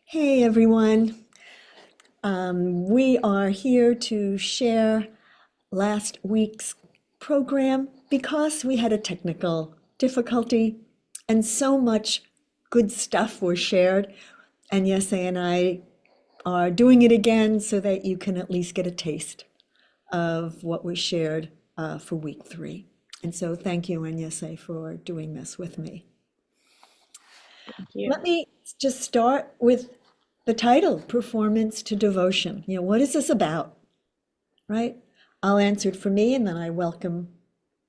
Hey everyone. We are here to share last week's program because we had a technical difficulty and so much good stuff was shared. And Yese and I are doing it again so that you can at least get a taste of what was shared for week 3. And so thank you, Yese, for doing this with me. Thank Let you. me just start with the title, Performance to Devotion. What is this about, right? I'll answer it for me, and then I welcome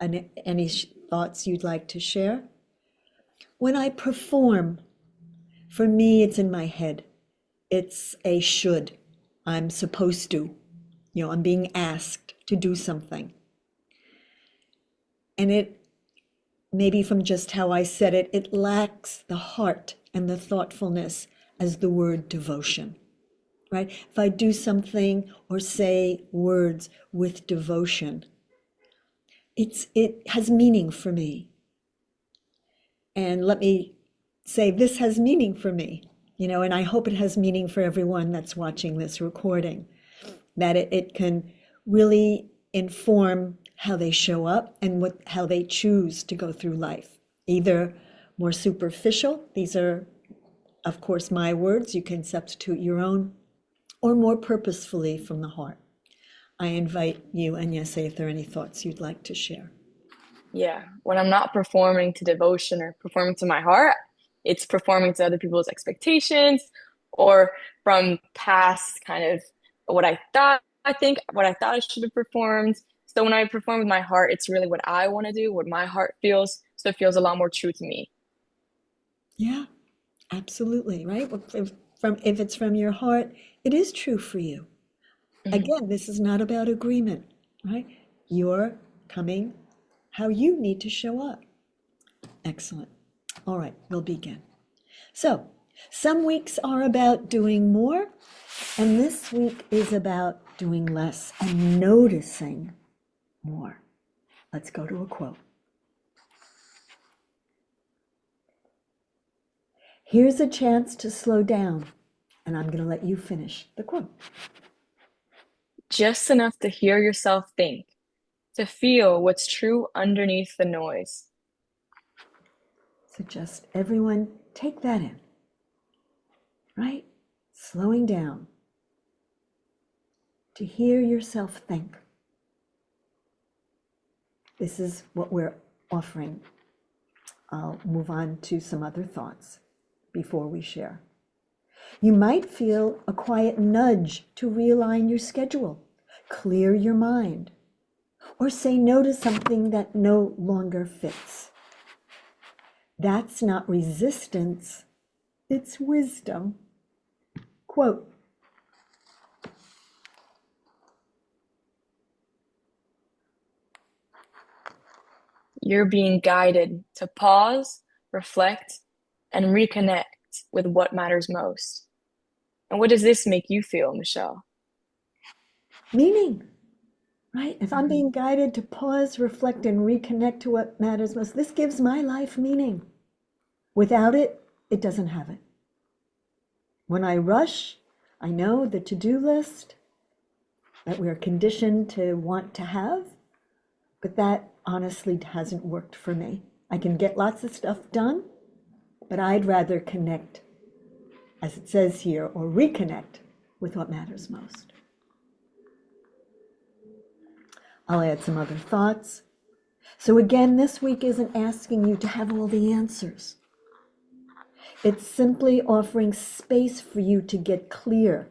any thoughts you'd like to share. When I perform, for me, it's in my head. It's a should. I'm supposed to. I'm being asked to do something. And it, maybe from just how I said it, it lacks the heart and the thoughtfulness as the word devotion. Right? If I do something or say words with devotion, it has meaning for me. And let me say this has meaning for me, and I hope it has meaning for everyone that's watching this recording, that it can really inform how they show up and how they choose to go through life. Either more superficial, these are, of course, my words, you can substitute your own, or more purposefully from the heart. I invite you, Agnese, if there are any thoughts you'd like to share. Yeah, when I'm not performing to devotion or performing to my heart, it's performing to other people's expectations or from past kind of what I thought I should have performed. So when I perform with my heart, it's really what I want to do, what my heart feels. So it feels a lot more true to me. Yeah, absolutely, right? If it's from your heart, it is true for you. Mhm. Again, this is not about agreement, right? You're coming how you need to show up. Excellent. All right, we'll begin. So, some weeks are about doing more, and this week is about doing less and noticing more. Let's go to a quote. Here's a chance to slow down, and I'm going to let you finish the quote. Just enough to hear yourself think, to feel what's true underneath the noise. So, just everyone take that in, right? Slowing down to hear yourself think. This is what we're offering. I'll move on to some other thoughts before we share. You might feel a quiet nudge to realign your schedule, clear your mind, or say no to something that no longer fits. That's not resistance, it's wisdom. Quote, You're being guided to pause, reflect, and reconnect with what matters most. And what does this make you feel, Michele? meaning, right? If I'm Mhm. being guided to pause, reflect, and reconnect to what matters most, this gives my life meaning. Without it, it doesn't have it. When I rush, I know the to-do list that we're conditioned to want to have, but that honestly hasn't worked for me. I can get lots of stuff done, but I'd rather connect, as it says here, or reconnect with what matters most. I'll add some other thoughts. So again, this week isn't asking you to have all the answers. It's simply offering space for you to get clear,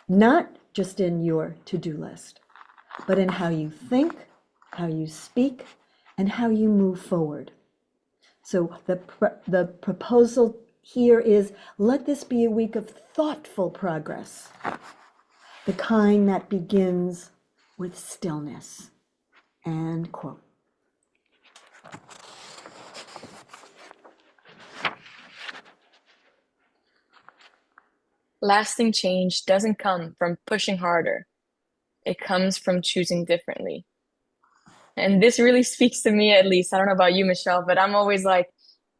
not just in your to-do list, but in how you think, how you speak, and how you move forward. So the proposal here is let this be a week of thoughtful progress, the kind that begins with stillness. End quote. Lasting change doesn't come from pushing harder. It comes from choosing differently. And this really speaks to me, at least. I don't know about you, Michele, but I'm always like,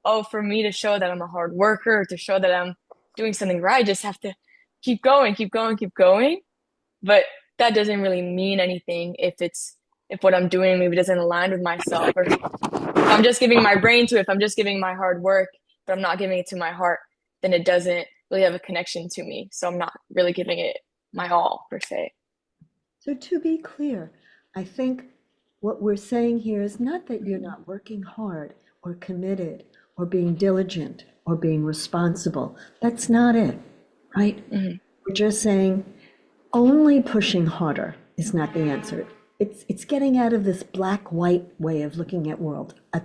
oh, for me to show that I'm a hard worker, to show that I'm doing something right. I just have to keep going, keep going, keep going. But that doesn't really mean anything if what I'm doing maybe doesn't align with myself, or if I'm just giving my brain to it, if I'm just giving my hard work, but I'm not giving it to my heart, then it doesn't really have a connection to me. So I'm not really giving it my all per se. So to be clear, I think what we're saying here is not that you're Mhm. not working hard or committed or being diligent or being responsible. That's not it, right? Mhm. We're just saying only pushing harder is not the answer. It's getting out of this black white way of looking at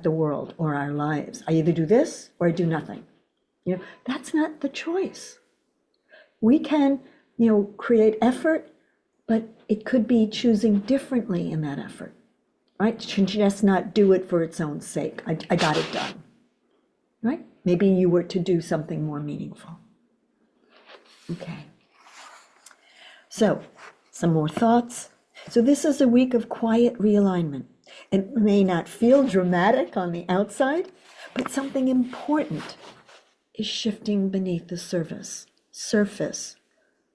the world or our lives. I either do this or I do nothing. That's not the choice. We can, create effort, but it could be choosing differently in that effort, right? To just not do it for its own sake. I got it done, right? Maybe you were to do something more meaningful. Okay. So, some more thoughts. So, this is a week of quiet realignment. It may not feel dramatic on the outside, but something important is shifting beneath the surface.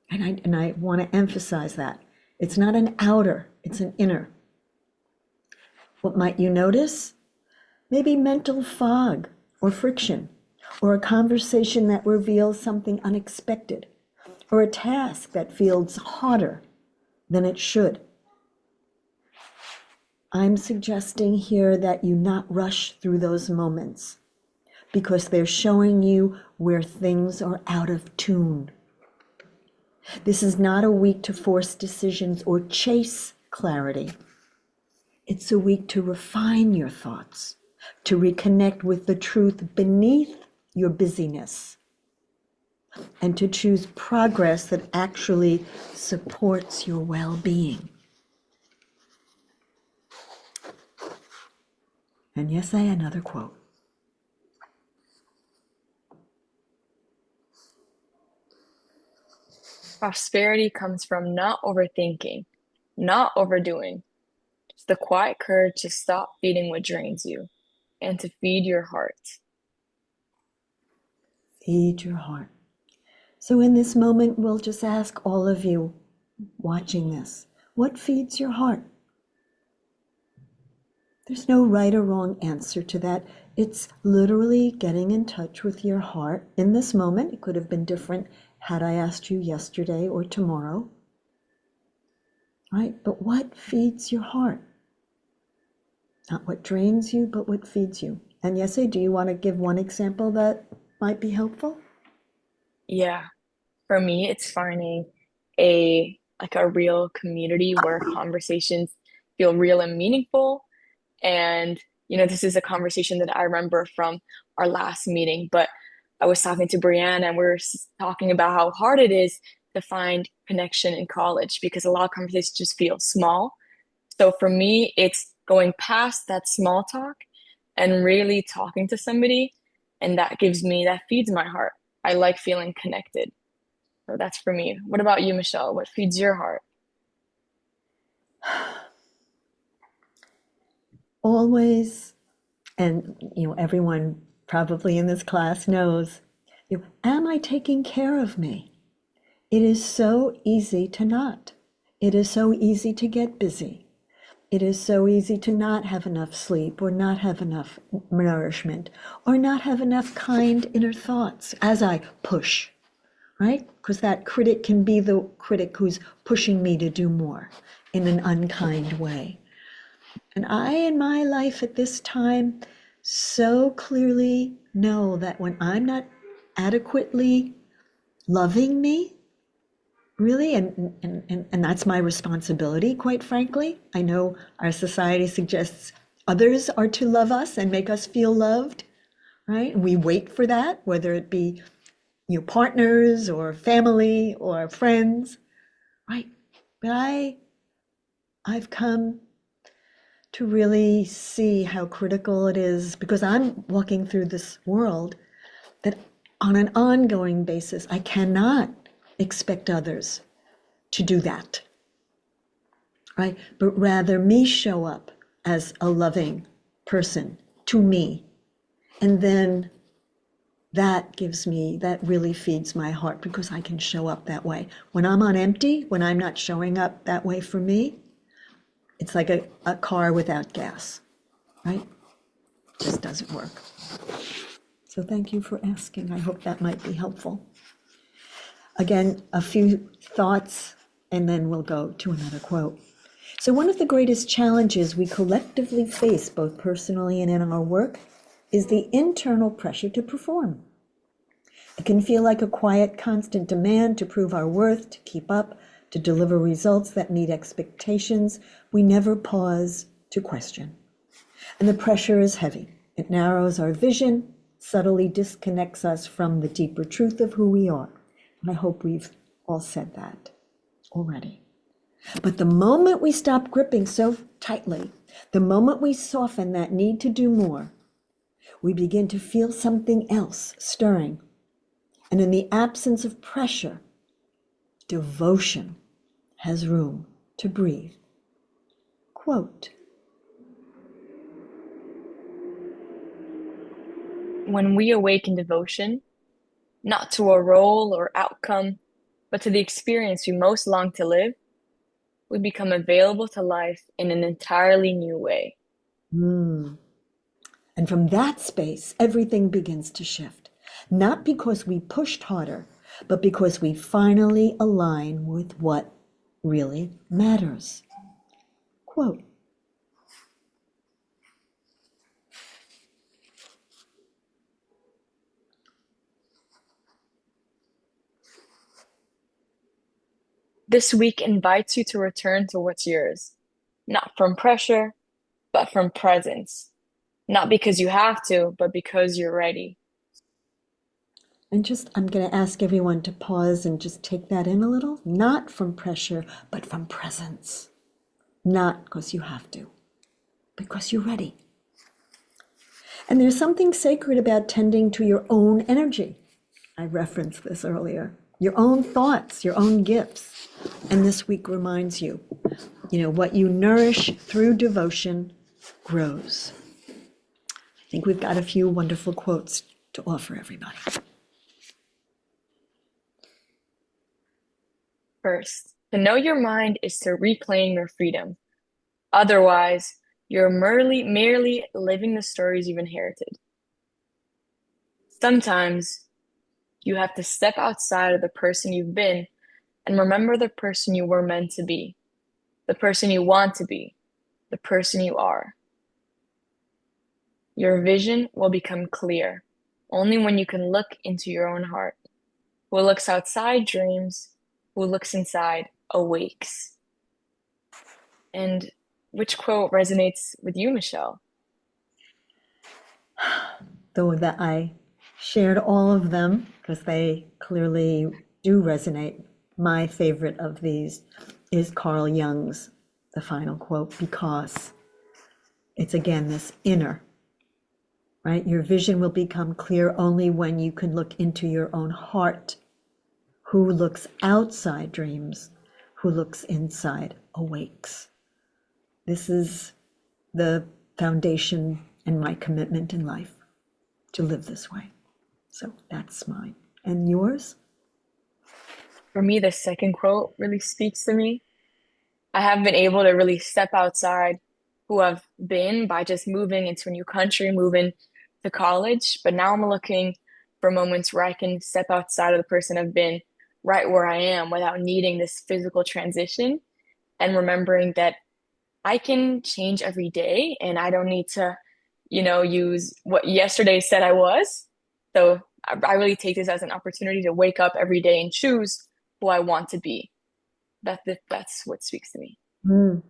And I want to emphasize that. It's not an outer, it's an inner. What might you notice? Maybe mental fog or friction, or a conversation that reveals something unexpected, or a task that feels harder than it should. I'm suggesting here that you not rush through those moments because they're showing you where things are out of tune. This is not a week to force decisions or chase clarity. It's a week to refine your thoughts, to reconnect with the truth beneath your busyness, and to choose progress that actually supports your well being. And yes, I had another quote. Prosperity comes from not overthinking, not overdoing. It's the quiet courage to stop feeding what drains you and to feed your heart. Feed your heart. So, in this moment, we'll just ask all of you watching this, what feeds your heart? There's no right or wrong answer to that. It's literally getting in touch with your heart in this moment. It could have been different had I asked you yesterday or tomorrow, right? But what feeds your heart? Not what drains you, but what feeds you. And Yese, do you want to give one example that might be helpful? Yeah, for me, it's finding a real community where conversations feel real and meaningful. And, this is a conversation that I remember from our last meeting, but I was talking to Brianna and we were talking about how hard it is to find connection in college because a lot of conversations just feel small. So for me, it's going past that small talk and really talking to somebody. And that feeds my heart. I like feeling connected. So that's for me. What about you, Michelle? What feeds your heart? Always, and everyone probably in this class knows, am I taking care of me? It is so easy to not. It is so easy to get busy. It is so easy to not have enough sleep or not have enough nourishment or not have enough kind inner thoughts as I push, right? Because that critic can be the critic who's pushing me to do more in an unkind way. And I, in my life at this time, so clearly know that when I'm not adequately loving me, really, and that's my responsibility, quite frankly. I know our society suggests others are to love us and make us feel loved, right? And we wait for that, whether it be partners or family or friends, right? But I've come to really see how critical it is because I'm walking through this world that on an ongoing basis, I cannot expect others to do that, right? But rather me show up as a loving person to me. And then that really feeds my heart because I can show up that way. When I'm on empty, when I'm not showing up that way for me, it's like a car without gas, right? It just doesn't work. So thank you for asking. I hope that might be helpful. Again, a few thoughts, and then we'll go to another quote. So one of the greatest challenges we collectively face, both personally and in our work, is the internal pressure to perform. It can feel like a quiet, constant demand to prove our worth, to keep up, to deliver results that meet expectations we never pause to question. And the pressure is heavy. It narrows our vision, subtly disconnects us from the deeper truth of who we are. And I hope we've all said that already. But the moment we stop gripping so tightly, the moment we soften that need to do more, we begin to feel something else stirring. And in the absence of pressure, devotion has room to breathe. Quote, When we awaken devotion, not to a role or outcome, but to the experience we most long to live, we become available to life in an entirely new way. and from that space, everything begins to shift. Not because we pushed harder, but because we finally align with what really matters. Quote, This week invites you to return to what's yours, not from pressure, but from presence. Not because you have to, but because you're ready. and just, I'm going to ask everyone to pause and just take that in a little. Not from pressure, but from presence. Not because you have to, because you're ready. And there's something sacred about tending to your own energy. I referenced this earlier. Your own thoughts, your own gifts. And this week reminds you, what you nourish through devotion grows. I think we've got a few wonderful quotes to offer everybody. First, to know your mind is to reclaim your freedom. Otherwise, you're merely living the stories you've inherited. Sometimes you have to step outside of the person you've been and remember the person you were meant to be, the person you want to be, the person you are. Your vision will become clear only when you can look into your own heart. Who looks outside dreams, who looks inside awakes. And which quote resonates with you, Michele? Though that I shared all of them because they clearly do resonate. My favorite of these is Carl Jung's, the final quote, because it's again this inner, right? Your vision will become clear only when you can look into your own heart. Who looks outside dreams, who looks inside awakes. This is the foundation and my commitment in life to live this way. So that's mine. And yours? For me, the second quote really speaks to me. I haven't been able to really step outside who I've been by just moving into a new country, moving to college. But now I'm looking for moments where I can step outside of the person I've been right where I am without needing this physical transition and remembering that I can change every day and I don't need to, use what yesterday said I was. So I really take this as an opportunity to wake up every day and choose who I want to be. That's what speaks to me. Mm.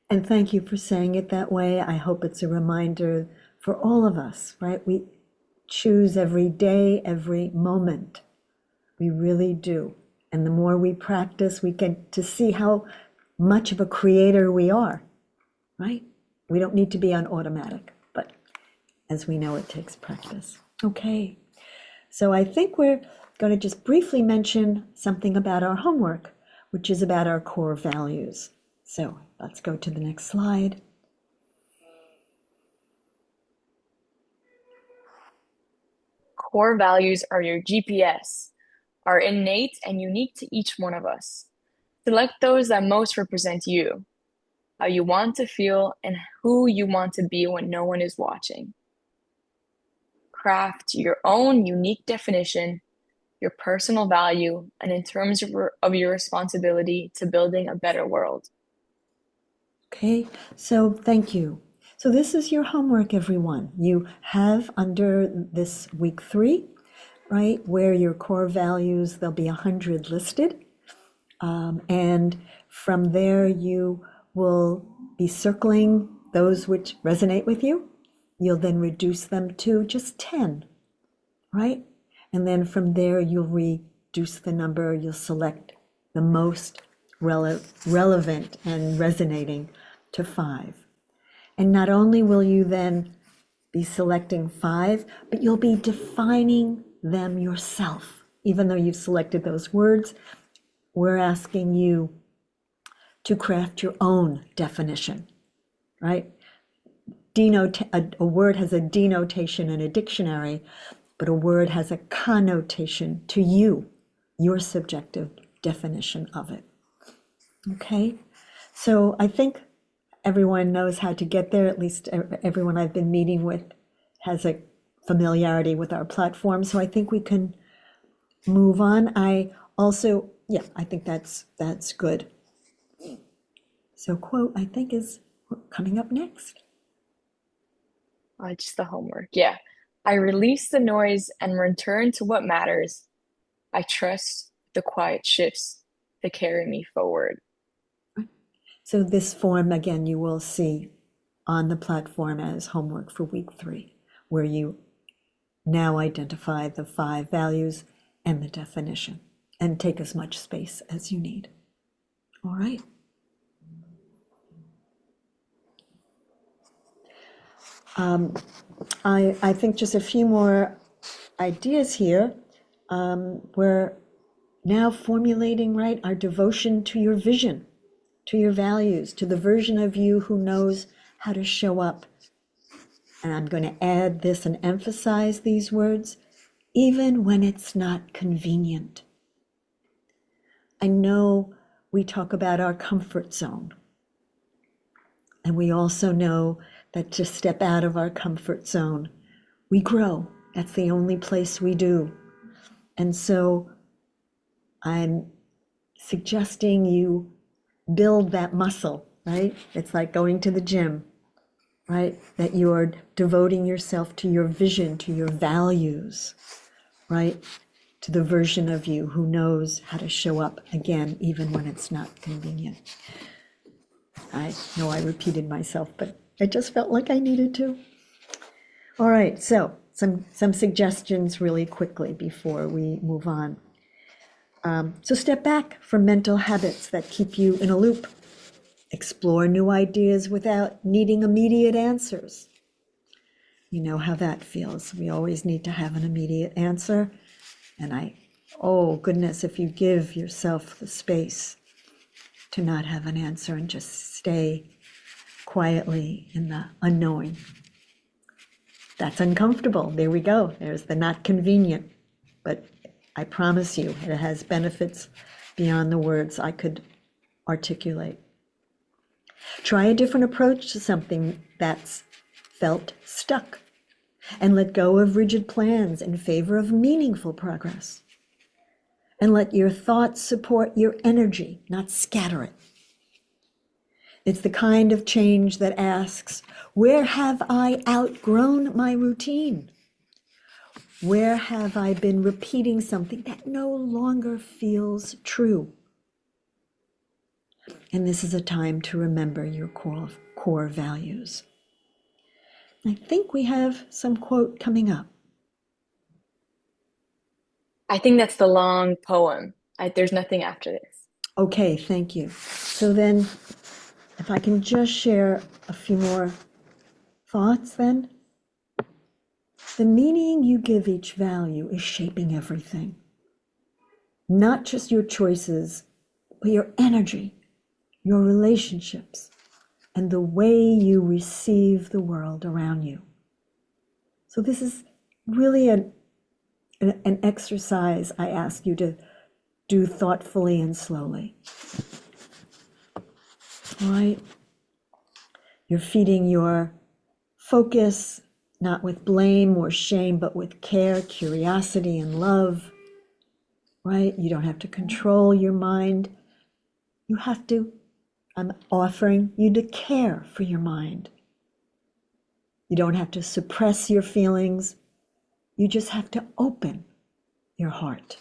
And thank you for saying it that way. I hope it's a reminder for all of us, right? We choose every day, every moment. We really do. And the more we practice, we get to see how much of a creator we are, right? We don't need to be on automatic, but as we know, it takes practice. Okay. So I think we're going to just briefly mention something about our homework, which is about our core values. So let's go to the next slide. core values are your GPS, are innate and unique to each one of us. Select those that most represent you, how you want to feel, and who you want to be when no one is watching. Craft your own unique definition, your personal value, and in terms of your responsibility to building a better world. Okay, so thank you. So this is your homework, everyone. You have under this week 3, right, where your core values, there'll be 100 listed. And from there, you will be circling those which resonate with you. You'll then reduce them to just 10, right? And then from there, you'll reduce the number, you'll select the most relevant and resonating to 5. And not only will you then be selecting 5, but you'll be defining them yourself. Even though you've selected those words, we're asking you to craft your own definition, right? A word has a denotation in a dictionary, but a word has a connotation to you, your subjective definition of it. Okay, so I think everyone knows how to get there. At least everyone I've been meeting with has a familiarity with our platform. So I think we can move on. I also, yeah, I think that's good. So quote, I think, is coming up next. Just the homework. Yeah. I release the noise and return to what matters. I trust the quiet shifts that carry me forward. So this form, again, you will see on the platform as homework for week 3, where you now identify the 5 values and the definition and take as much space as you need. All right. I think just a few more ideas here. We're now formulating, right, our devotion to your vision, to your values, to the version of you who knows how to show up. And I'm going to add this and emphasize these words, even when it's not convenient. I know we talk about our comfort zone. And we also know that to step out of our comfort zone, we grow. That's the only place we do. And so I'm suggesting you build that muscle, right? It's like going to the gym, right? That you're devoting yourself to your vision, to your values, right? To the version of you who knows how to show up again, even when it's not convenient. I know I repeated myself, but I just felt like I needed to. All right, so some suggestions really quickly before we move on. So step back from mental habits that keep you in a loop. Explore new ideas without needing immediate answers. You know how that feels. We always need to have an immediate answer. And oh goodness, if you give yourself the space to not have an answer and just stay quietly in the unknowing. That's uncomfortable. There we go. There's the not convenient. But I promise you, it has benefits beyond the words I could articulate. Try a different approach to something that's felt stuck, and let go of rigid plans in favor of meaningful progress. And let your thoughts support your energy, not scatter it. It's the kind of change that asks, where have I outgrown my routine? Where have I been repeating something that no longer feels true? And this is a time to remember your core values. I think we have some quote coming up. I think that's the long poem. There's nothing after this. Okay, thank you. So then, if I can just share a few more thoughts then. The meaning you give each value is shaping everything. Not just your choices, but your energy, your relationships, and the way you receive the world around you. So this is really an exercise I ask you to do thoughtfully and slowly. All right? You're feeding your focus not with blame or shame, but with care, curiosity, and love. Right? You don't have to control your mind. You have to, I'm offering you to care for your mind. You don't have to suppress your feelings. You just have to open your heart.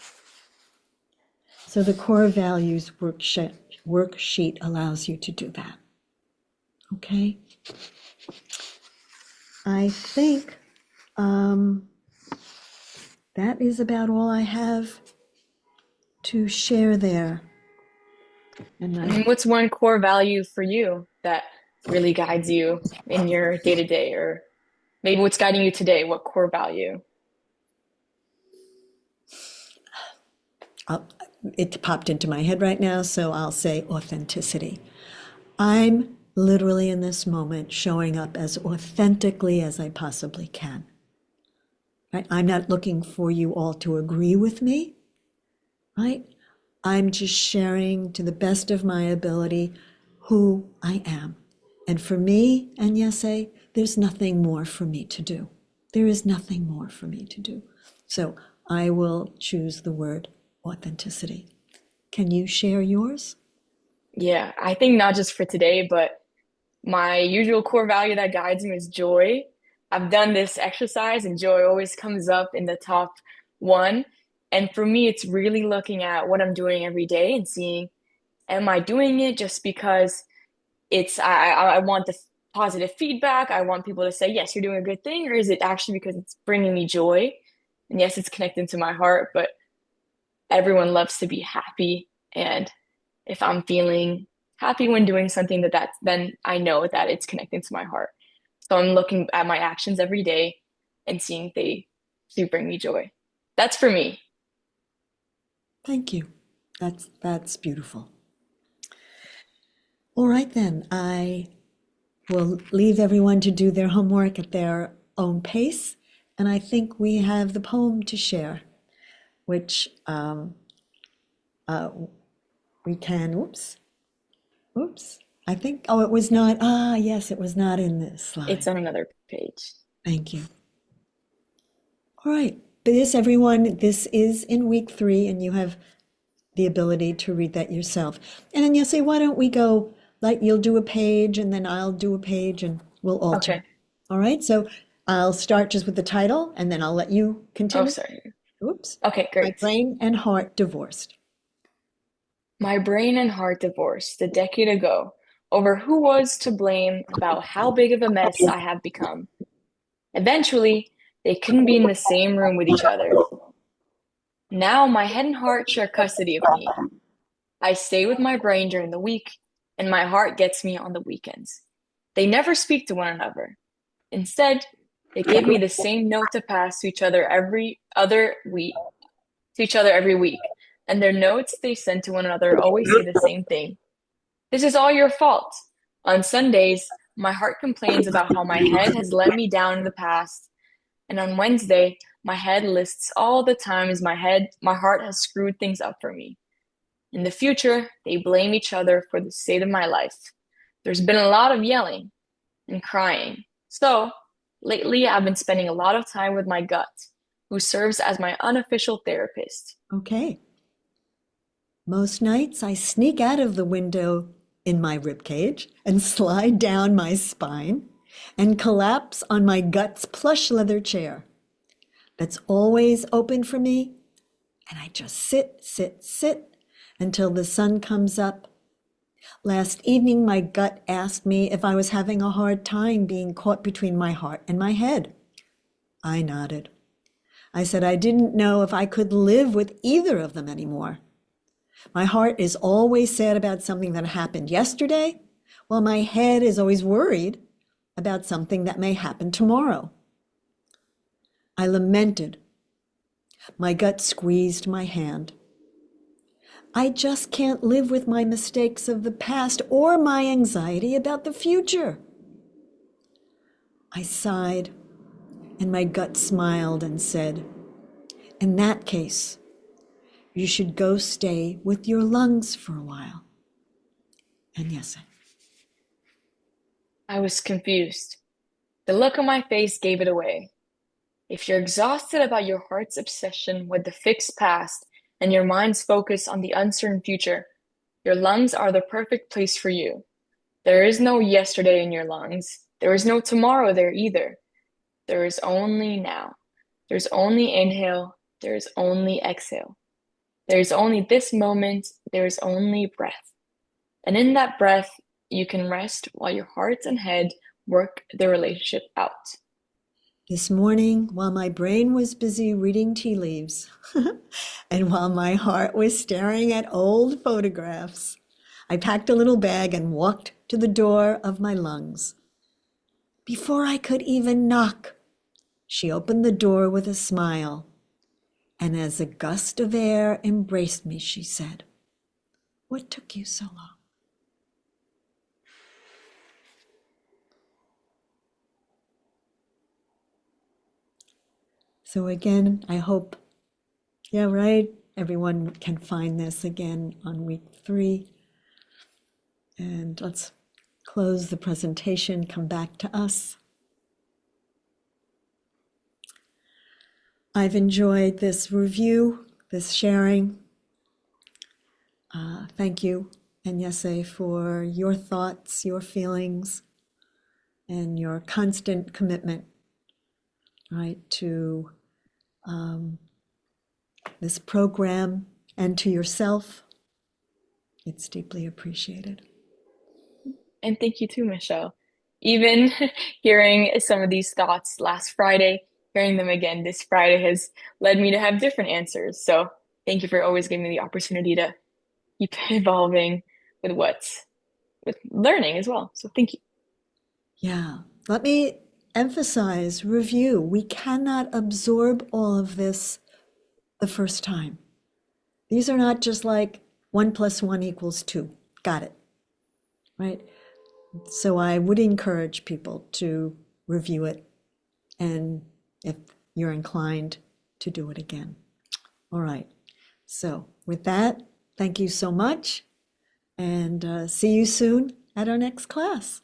So the core values worksheet allows you to do that. Okay? I think that is about all I have to share there. And what's one core value for you that really guides you in your day to day, or maybe what's guiding you today? What core value? It popped into my head right now, so I'll say authenticity. I'm literally in this moment showing up as authentically as I possibly can. Right? I'm not looking for you all to agree with me, right? I'm just sharing to the best of my ability who I am. And for me and Yese, there's nothing more for me to do. There is nothing more for me to do. So I will choose the word authenticity. Can you share yours? Yeah, I think not just for today, but my usual core value that guides me is joy. I've done this exercise and joy always comes up in the top one. And for me, it's really looking at what I'm doing every day and seeing, am I doing it just because I want the positive feedback. I want people to say, yes, you're doing a good thing. Or is it actually because it's bringing me joy? And yes, it's connected to my heart, but everyone loves to be happy. And if I'm feeling happy when doing something then I know that it's connecting to my heart. So I'm looking at my actions every day and seeing if they do bring me joy. That's for me. Thank you. That's beautiful. All right then, I will leave everyone to do their homework at their own pace, and I think we have the poem to share, which we can. Oops. I think. Oh, it was not. Ah, yes, it was not in this It's slide. on another page. Thank you. All right. This, everyone, this is in week 3, and you have the ability to read that yourself. And then you'll say, why don't we go, like, you'll do a page, and then I'll do a page, and we'll Okay. alternate. All right. So I'll start just with the title, and then I'll let you Oh, continue. sorry. Oops. Okay, My great. brain and heart divorced. My brain and heart divorced a decade ago over who was to blame about how big of a mess I have become. Eventually, they couldn't be in the same room with each other. Now my head and heart share custody of me. I stay with my brain during the week, and my heart gets me on the weekends. They never speak to one another. Instead, they give me the same note to pass to each other every week, and their notes they send to one another always say the same thing. This is all your fault. On Sundays, my heart complains about how my head has let me down in the past, and on Wednesday, my head lists all the times my heart has screwed things up for me. In the future, they blame each other for the state of my life. There's been a lot of yelling and crying. So, lately, I've been spending a lot of time with my gut, who serves as my unofficial therapist. Okay. Most nights I sneak out of the window in my rib cage and slide down my spine and collapse on my gut's plush leather chair that's always open for me. And I just sit until the sun comes up. Last evening, my gut asked me if I was having a hard time being caught between my heart and my head. I nodded. I said I didn't know if I could live with either of them anymore. My heart is always sad about something that happened yesterday, while my head is always worried about something that may happen tomorrow. I lamented. My gut squeezed my hand. I just can't live with my mistakes of the past or my anxiety about the future. I sighed, and my gut smiled and said, In that case, you should go stay with your lungs for a while. And yes, I was confused. The look on my face gave it away. If you're exhausted about your heart's obsession with the fixed past and your mind's focus on the uncertain future, your lungs are the perfect place for you. There is no yesterday in your lungs. There is no tomorrow there either. There is only now. There's only inhale. There is only exhale. There is only this moment. There is only breath. And in that breath, you can rest while your heart and head work their relationship out. this morning, while my brain was busy reading tea leaves, and while my heart was staring at old photographs, I packed a little bag and walked to the door of my lungs. Before I could even knock, she opened the door with a smile, and as a gust of air embraced me, she said, "What took you so long?" So again, I hope, yeah, right, everyone can find this again on week 3. And let's close the presentation, come back to us. I've enjoyed this review, this sharing. Thank you, Agnese, for your thoughts, your feelings, and your constant commitment, right, to this program and to yourself. It's deeply appreciated. And thank you too, Michelle. Even hearing some of these thoughts last Friday, hearing them again this Friday has led me to have different answers. So thank you for always giving me the opportunity to keep evolving with with learning as well. So thank you. Yeah, let me emphasize review. We cannot absorb all of this the first time. These are not just like 1 + 1 = 2. Got it, right? So I would encourage people to review it, and if you're inclined, to do it again. All right. So with that, thank you so much, and see you soon at our next class.